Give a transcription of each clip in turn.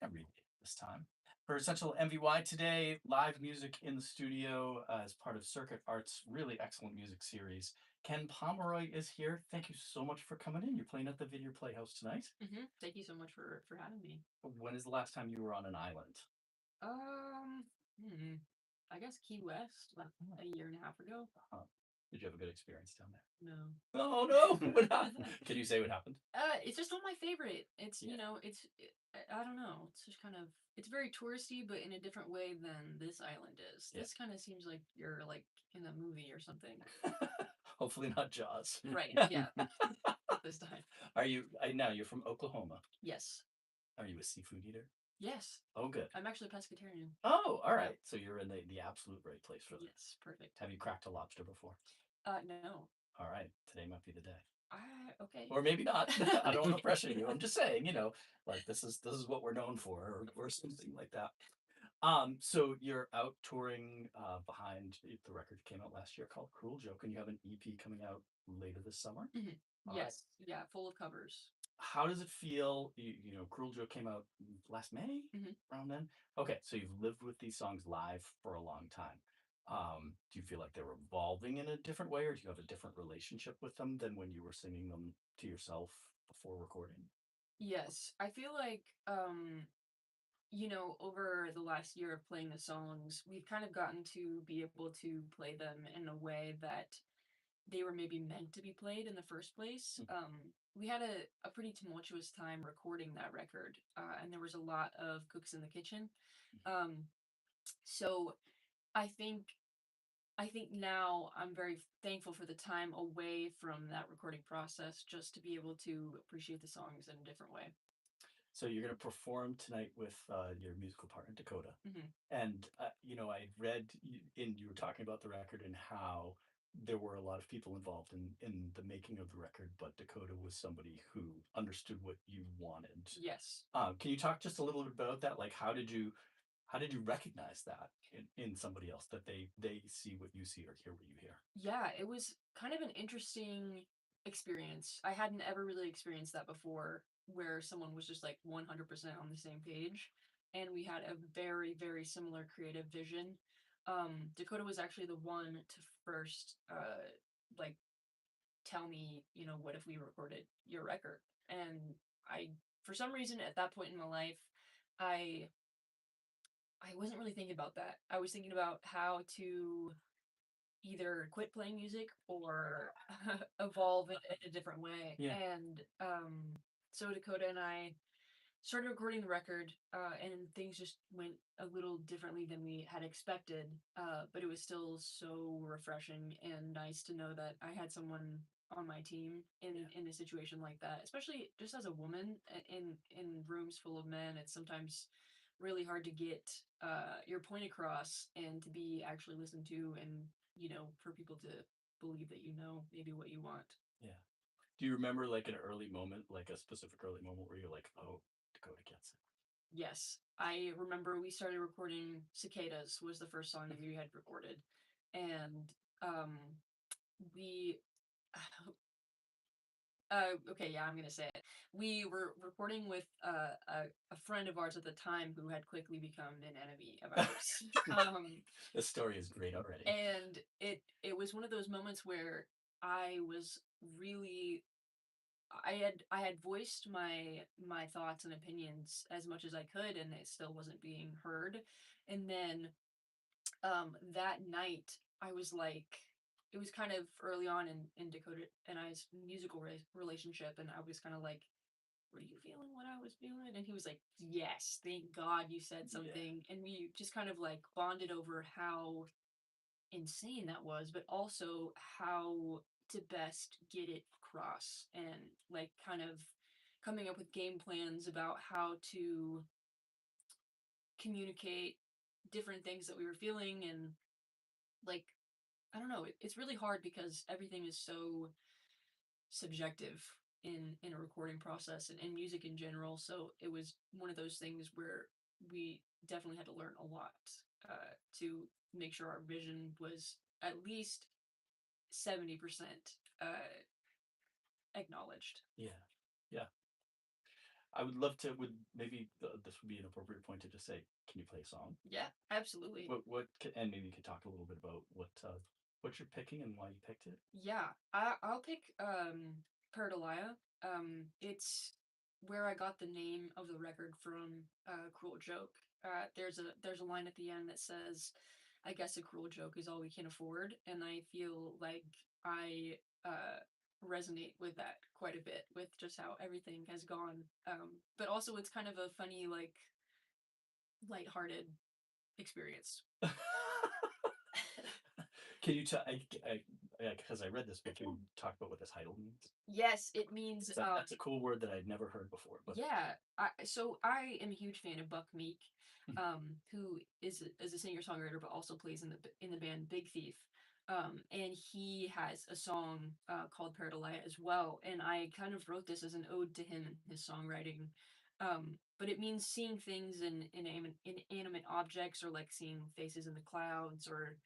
Abbreviate this time. For Essential MVY today, live music in the studio as part of Circuit Art's really excellent music series. Ken Pomeroy is here. Thank you so much for coming in. You're playing at the Video Playhouse tonight. Thank you so much for having me. When is the last time you were on an island? Um, hmm, I guess Key West, like a year and a half ago. Uh-huh. Did you have a good experience down there? No. Oh no! What happened? Can you say what happened? It's just not my favorite. It's Yeah. I don't know. It's just kind of it's very touristy, but in a different way than this island is. Yeah. This kind of seems like you're like in a movie or something. Hopefully not Jaws. Right? Yeah. This time. Are you? Now you're from Oklahoma. Yes. Are you a seafood eater? Yes. Oh, good. I'm actually a pescatarian. Oh, all right. So you're in the absolute right place for that. Yes. Perfect. Have you cracked a lobster before? No. All right. Today might be the day. Okay. Or maybe not. I don't want to pressure you. I'm just saying, like this is what we're known for, or something like that. So you're out touring behind the record came out last year called Cruel Joke, and you have an EP coming out later this summer. All right. Yes. Yeah. Full of covers. How does it feel? Cruel Joke came out last May, around then. Okay, so you've lived with these songs live for a long time. Do you feel like they're evolving in a different way, or do you have a different relationship with them than when you were singing them to yourself before recording? Yes, I feel like over the last year of playing the songs, we've kind of gotten to be able to play them in a way that they were maybe meant to be played in the first place. We had a pretty tumultuous time recording that record, and there was a lot of cooks in the kitchen. Um, so I think I think now I'm very thankful for the time away from that recording process just to be able to appreciate the songs in a different way. So you're going to perform tonight with your musical partner Dakota, Hmm. and I read you were talking about the record and how there were a lot of people involved in the making of the record, but Dakota was somebody who understood what you wanted. Yes. Can you talk just a little bit about that? Like, how did you recognize that in somebody else, that they see what you see or hear what you hear? Yeah, it was kind of an interesting experience. I hadn't ever really experienced that before, where someone was just like 100% on the same page, and we had a very, very similar creative vision. Dakota was actually the one to first, like, tell me, what if we recorded your record? And I, for some reason, at that point in my life, I I wasn't really thinking about that. I was thinking about how to either quit playing music or evolve in a different way. Yeah. And so Dakota and I started recording the record, and things just went a little differently than we had expected. But it was still so refreshing and nice to know that I had someone on my team in a situation like that, especially just as a woman in rooms full of men. It's sometimes really hard to get your point across and to be actually listened to, and for people to believe that maybe what you want. Yeah. Do you remember like an early moment, like a specific early moment where you're like, oh, Dakota gets it? Yes, I remember we started recording Cicadas was the first song that we had recorded, and um, we okay, yeah, I'm gonna say it. We were recording with a friend of ours at the time who had quickly become an enemy of ours. This story is great already. And it was one of those moments where I was really I had voiced my thoughts and opinions as much as I could, and it still wasn't being heard. And then that night I was like, it was kind of early on in Dakota and I's musical relationship, and I was kind of like, were you feeling what I was feeling? And he was like, yes, thank God you said something. And we just kind of like bonded over how insane that was, but also how to best get it across, and like kind of coming up with game plans about how to communicate different things that we were feeling. And like, I don't know, it's really hard because everything is so subjective in a recording process and in music in general. So it was one of those things where we definitely had to learn a lot to make sure our vision was at least 70% acknowledged. Yeah. Yeah. I would love to. Would maybe this would be an appropriate point to just say, can you play a song? Yeah, absolutely. And maybe you could talk a little bit about what you're picking and why you picked it. Yeah, I'll pick Perdalia. It's where I got the name of the record from. Cruel Joke. There's a line at the end that says, "I guess a cruel joke is all we can afford," and I feel like I resonate with that quite a bit with just how everything has gone. But also it's kind of a funny, like, lighthearted experience. Can you tell? Because I read this book, can you talk about what this title means? Yes, it means That's a cool word that I'd never heard before. But yeah. I am a huge fan of Buck Meek, who is a singer songwriter but also plays in the band Big Thief. And he has a song called Paradise as well. And I kind of wrote this as an ode to him and his songwriting. But it means seeing things in inanimate objects, or like seeing faces in the clouds, or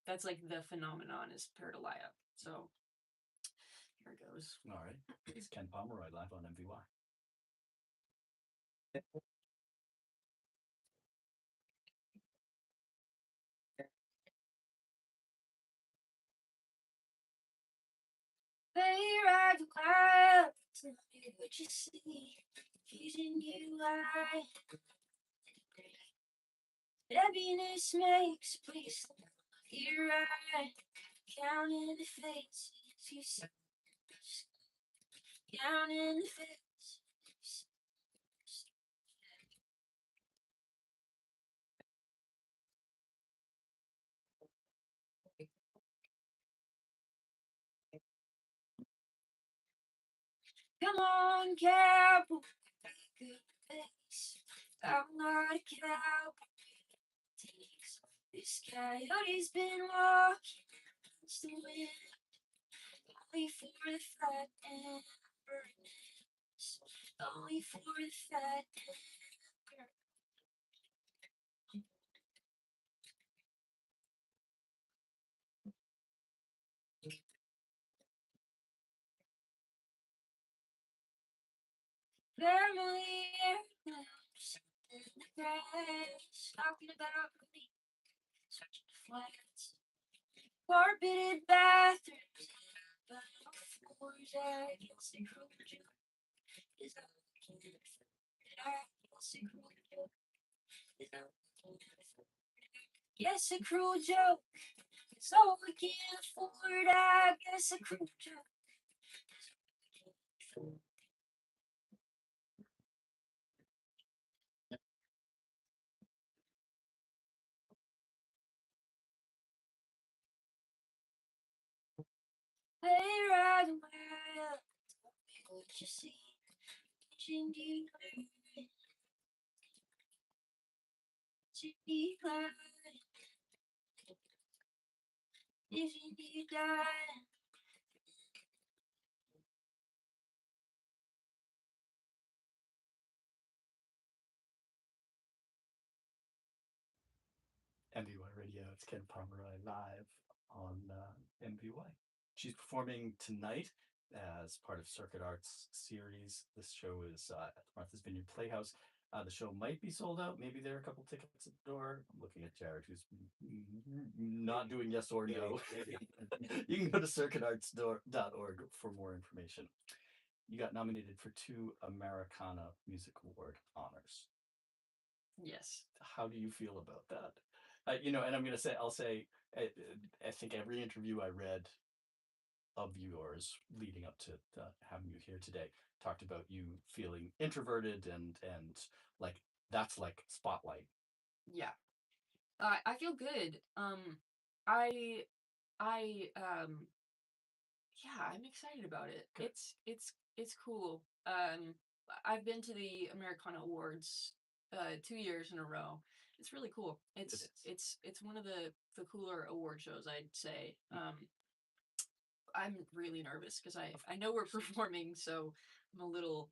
that's like the phenomenon is Paradise. So here it goes. all right, it's Ken Pomeroy live on MVY. They ride the clouds, tell me what you see, using you like heaviness makes place. You're right, counting the faces you see, counting the faces. Come on, cowboy, pick up the pace. I'm not a cowboy. Takes this coyote's been walking against the wind, only for the fat and burnings, only for the fat and family heirlooms in the grass, talking about me, searching for flats, carpeted bathrooms, but floors. I guess a cruel joke is all I can afford. I guess a cruel joke is all I can afford. Yes, a cruel joke is all I can afford. I guess a cruel joke. They ride the world, tell me what you see, vision you learn, vision you learn, vision you die. MVY Radio. It's Ken Pomeroy live on MVY. She's performing tonight as part of Circuit Arts series. This show is at the Martha's Vineyard Playhouse. The show might be sold out. Maybe there are a couple tickets at the door. I'm looking at Jared, who's not doing yes or no. You can go to circuitarts.org for more information. You got nominated for 2 Americana Music Award honors. Yes. How do you feel about that? And I'll say, I think every interview I read of yours leading up to having you here today talked about you feeling introverted and like that's like spotlight. Yeah. I feel good. I I Yeah, I'm excited about it. Good. It's cool. I've been to the Americana Awards 2 years in a row. It's really cool. It's one of the cooler award shows, I'd say. I'm really nervous because I know we're performing, so I'm a little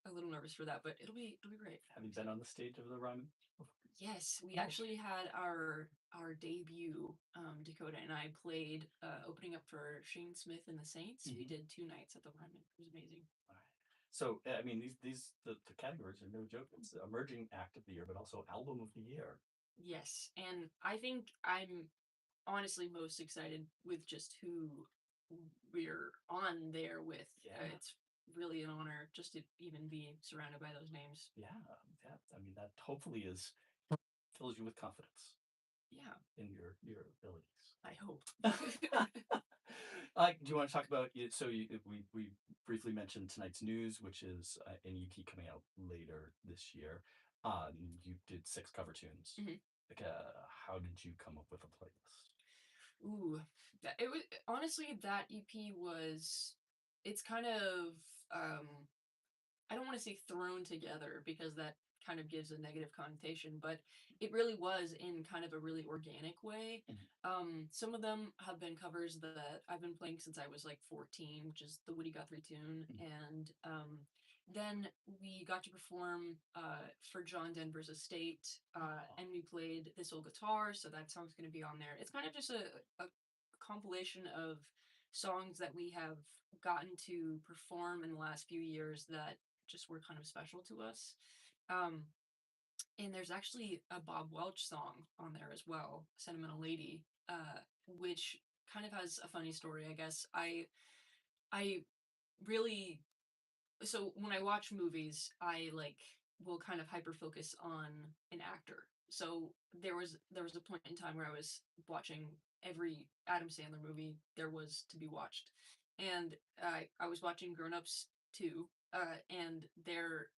nervous for that, but it'll be great. Have you been on the stage of the run? Yes, we actually had our debut. Dakota and I played opening up for Shane Smith and the Saints. We did 2 nights at the Ryman. It was amazing. All right. So I mean, the categories are no joke. It's emerging act of the year, but also album of the year. Yes, and I think I'm honestly most excited with just who we're on there with. Yeah, It's really an honor just to even be surrounded by those names. yeah, yeah. I mean, that hopefully is fills you with confidence Yeah, in your abilities. I hope. Do you want to talk about it? So we briefly mentioned tonight's news, which is an EP coming out later this year. You did 6 cover tunes. Mhm. Like, how did you come up with a playlist? Ooh, it was honestly that EP was. It's kind of um I don't want to say thrown together because that kind of gives a negative connotation, but it really was in kind of a really organic way. Mhm. Some of them have been covers that I've been playing since I was like 14, which is the Woody Guthrie tune. Mhm. And then we got to perform for John Denver's estate, Oh, and we played This Old Guitar, so that song's going to be on there. It's kind of just a compilation of songs that we have gotten to perform in the last few years that just were kind of special to us. Um, and there's actually a Bob Welch song on there as well, "Sentimental Lady," which kind of has a funny story, I guess. I really so when I watch movies, I like will kind of hyper focus on an actor. So there was a point in time where I was watching every Adam Sandler movie there was to be watched, and I was watching Grown Ups too, and there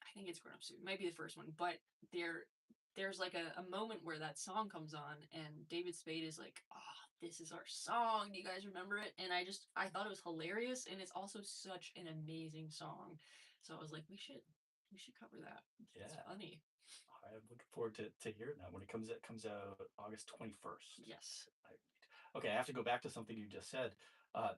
I think it's Grown Ups 2, might be the first one, but there's like a moment where that song comes on and David Spade is like, "Oh, this is our song. Do you guys remember it?" And I thought it was hilarious, and it's also such an amazing song. So I was like, we should cover that. It's yeah. funny. I'm looking forward to hearing that when it comes out August 21st. Yes. Okay, I have to go back to something you just said.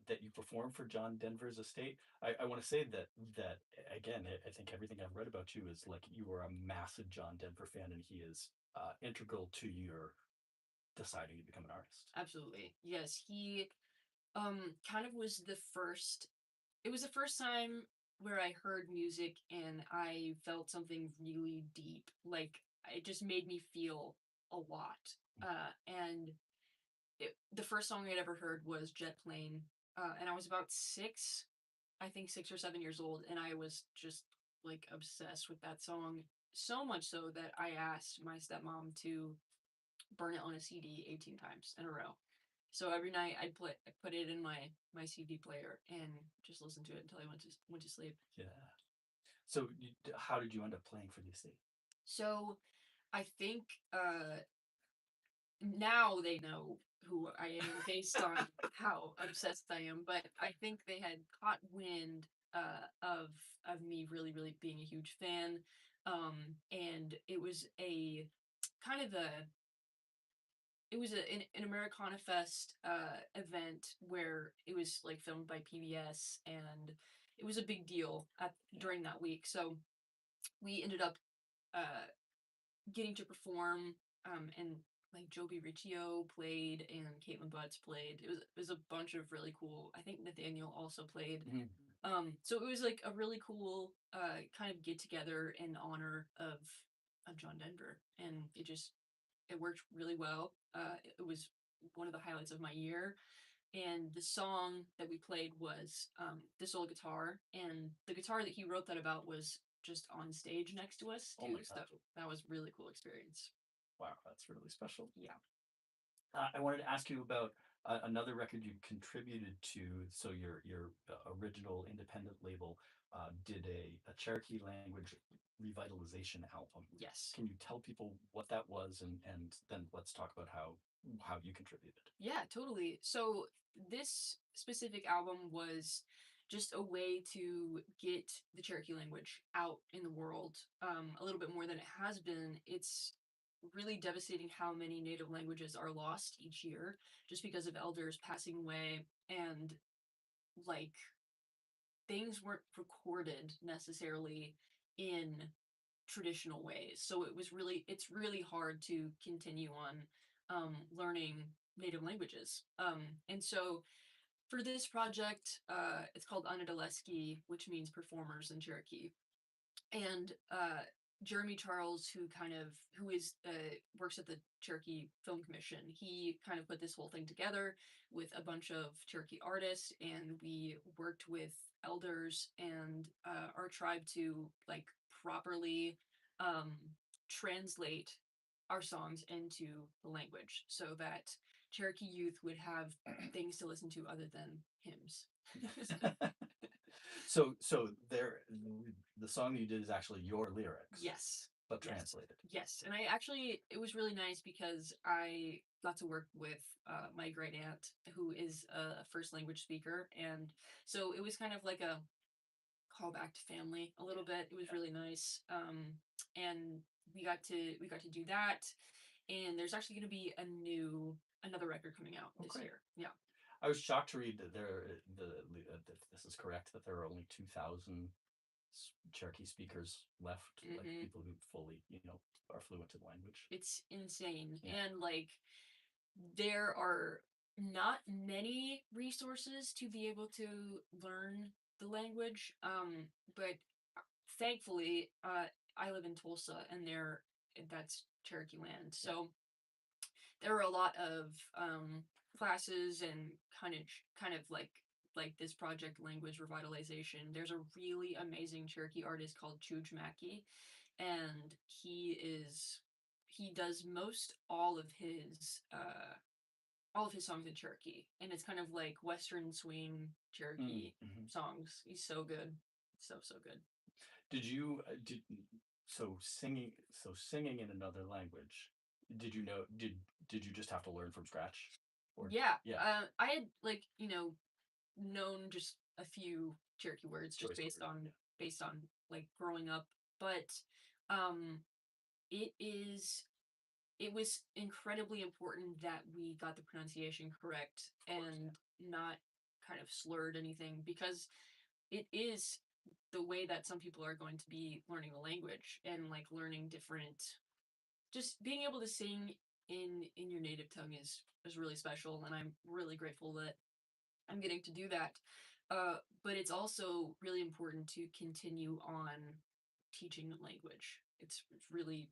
That you performed for John Denver's estate. I want to say that again. I think everything I've read about you is like you are a massive John Denver fan, and he is integral to your deciding to become an artist. Absolutely. Yes, he kind of was the first it was the first time where I heard music and I felt something really deep. Like it just made me feel a lot. And the first song I'd ever heard was Jet Plane, and I was about 6, I think 6 or 7 years old, and I was just like obsessed with that song. So much so that I asked my stepmom to burn it on a CD 18 times in a row. So every night I'd put it in my CD player and just listen to it until I went to sleep. Yeah. So, how did you end up playing for the estate? So I think now they know who I am based on how obsessed I am, but I think they had caught wind of me really being a huge fan. And it was a kind of a it was an Americana Fest event where it was like filmed by PBS, and it was a big deal during that week. So we ended up uh, getting to perform, and like Joby Riccio played and Caitlin Butts played. It was a bunch of really cool. I think Nathaniel also played. Mhm. So it was like a really cool kind of get together in honor of John Denver, and it worked really well. It was one of the highlights of my year. And the song that we played was This Old Guitar, and the guitar that he wrote that about was just on stage next to us Oh too. my So God! that was really cool experience. Wow, that's really special. Yeah. I wanted to ask you about another record you contributed to. So your original independent label did a Cherokee language revitalization album. Yes. Can you tell people what that was, and then let's talk about how you contributed? Yeah, totally. So this specific album was just a way to get the Cherokee language out in the world a little bit more than it has been. It's really devastating how many native languages are lost each year just because of elders passing away, and like things weren't recorded necessarily in traditional ways. So it's really hard to continue on learning native languages. And so For this project, it's called Anadaleski, which means performers in Cherokee. And Jeremy Charles, who is works at the Cherokee Film Commission, he kind of put this whole thing together with a bunch of Cherokee artists, and we worked with elders and our tribe to like properly um, translate our songs into the language so that Cherokee youth would have things to listen to other than hymns. So the song you did is actually your lyrics, Yes. but Yes. translated. Yes. And it was really nice because I got to work with my great aunt, who is a first language speaker. And so it was kind of like a callback to family a little bit. It was really nice. And we got to do that. And there's actually going to be another record coming out this Okay. year. Yeah. I was shocked to read that if this is correct, that there are only 2,000 Cherokee speakers left, like people who fully, are fluent in the language. It's insane. Yeah. And like there are not many resources to be able to learn the language. But thankfully, I live in Tulsa, and that's Cherokee land. So there are a lot of classes and kind of like this project language revitalization. There's a really amazing Cherokee artist called Chuj Mackey, and he does most all of his songs in Cherokee, and it's kind of like Western swing Cherokee songs. He's so good, so good. Did you did so singing in another language? Did you know? Did you just have to learn from scratch? Or Yeah, yeah, I had like known just a few Cherokee words just choice words. based on like growing up, but um, it is it was incredibly important that we got the pronunciation correct Of course, and not kind of slurred anything, because it is the way that some people are going to be learning the language and like learning different, just being able to sing in your native tongue is really special, and I'm really grateful that I'm getting to do that. But it's also really important to continue on teaching the language. It's really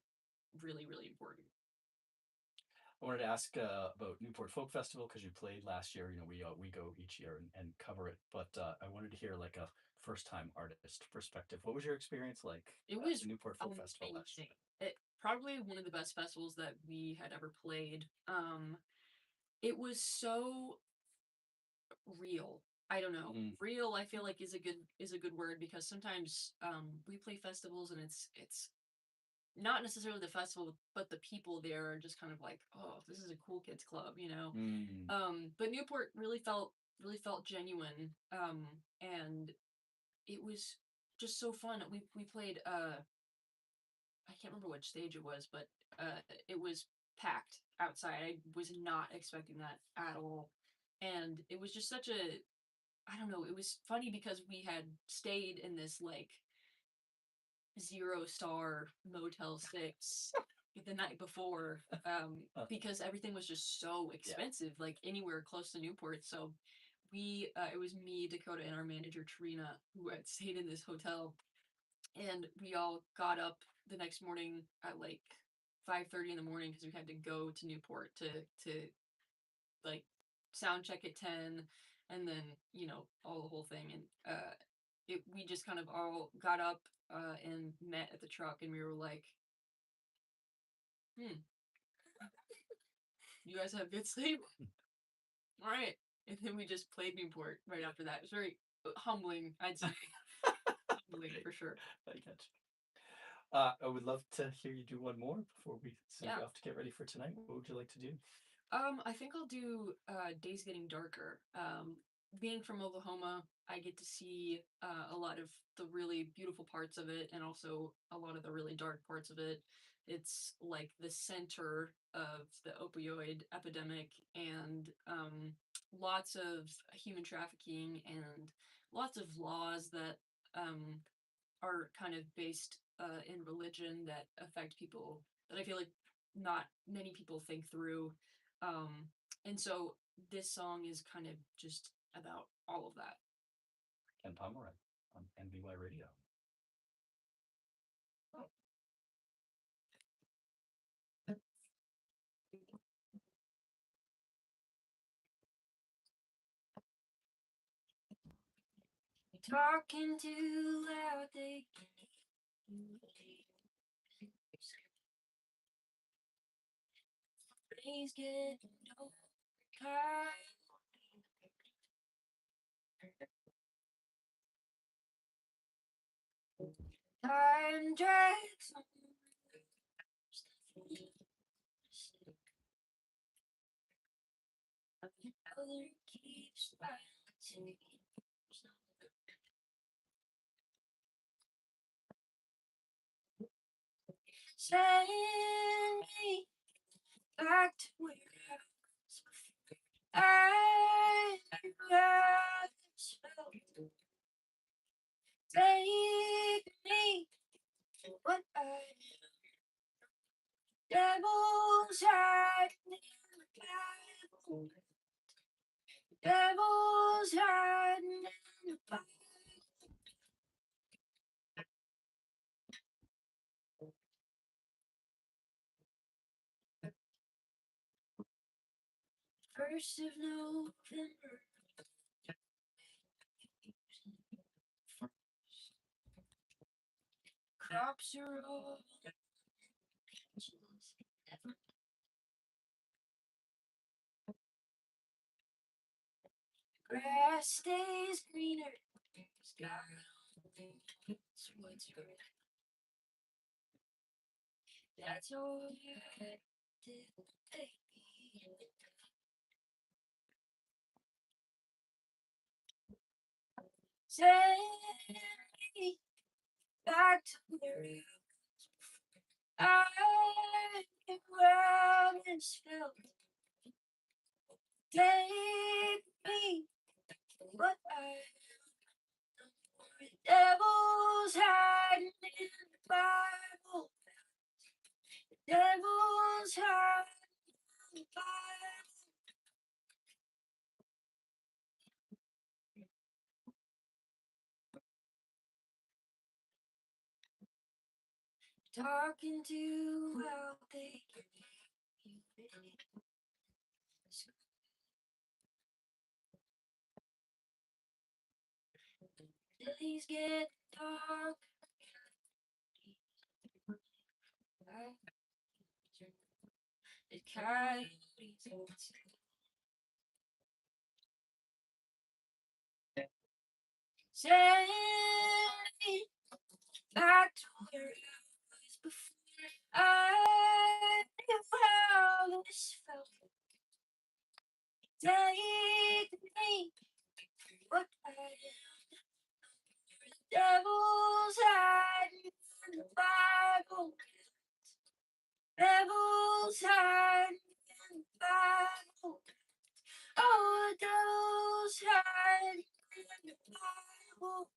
really important. I wanted to ask about Newport Folk Festival because you played last year. We go each year and cover it, but I wanted to hear like a first time artist perspective. What was your experience like It at was the Newport Folk Festival last amazing. year? Probably one of the best festivals that we had ever played. It was so real. I don't know. Real, I feel like is a good word, because sometimes we play festivals and it's not necessarily the festival, but the people there are just kind of like, oh, this is a cool kids club, you know. But Newport really felt genuine. And it was just so fun. We played I can't remember which stage it was, but it was packed outside. I was not expecting that at all. And it was just such a, I don't know, it was funny because we had stayed in this like 0-star Motel 6 the night before, because everything was just so expensive, like anywhere close to Newport. So it was me, Dakota, and our manager, Trina, who had stayed in this hotel, and we all got up the next morning at like 5:30 in the morning because we had to go to Newport to like sound check at 10, and then all the whole thing. And we just kind of all got up and met at the truck, and we were like, you guys have good sleep? All right. And then we just played Newport right after that. It was very humbling, I'd say. Humbling for sure. I get you. I would love to hear you do one more before we send you off to get ready for tonight. What would you like to do? I think I'll do Days Getting Darker. Being from Oklahoma, I get to see a lot of the really beautiful parts of it, and also a lot of the really dark parts of it. It's like the center of the opioid epidemic, and lots of human trafficking, and lots of laws that are kind of based in religion that affect people that I feel like not many people think through. And so this song is kind of just about all of that. Ken Pomeroy on NBY Radio. Talking too loud, they can please get overcome. Time drags on. Other keeps bouncing. Send me back to where I was before. I was felt. Take me to what I devil's hiding in the Bible. Devil's hiding in the Bible. First of November. Crops are all grass stays greener. Sky it's what's red. That's all I did, baby. Send me back to where I am where this felt. Take me what I the devil's hiding in the Bible. The devil's hiding in the Bible. Talking too loud, they can hear you. Days get dark. The coyotes send me back to where I was before. I knew how this felt. Take me what I am. The devil's hiding in the Bible. Devil's hiding in the Bible. Oh, the devil's hiding in the Bible.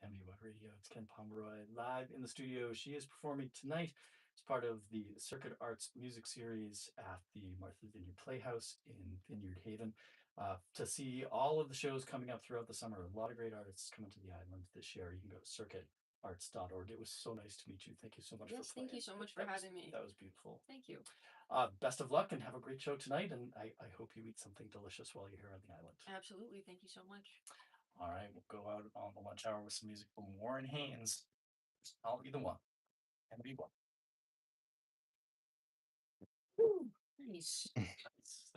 NBY Radio. It's Ken Pomeroy live in the studio. She is performing tonight as part of the Circuit Arts music series at the Martha Vineyard Playhouse in Vineyard Haven. To see all of the shows coming up throughout the summer, a lot of great artists coming to the island this year. You can go to circuitarts.org. It was so nice to meet you. Thank you so much for playing. Thank you so much for having me. That was beautiful. Thank you. Best of luck and have a great show tonight. And I hope you eat something delicious while you're here on the island. Absolutely. Thank you so much. All right, we'll go out on the lunch hour with some music from Warren Haynes. I'll be the one. And be one. Nice. Nice.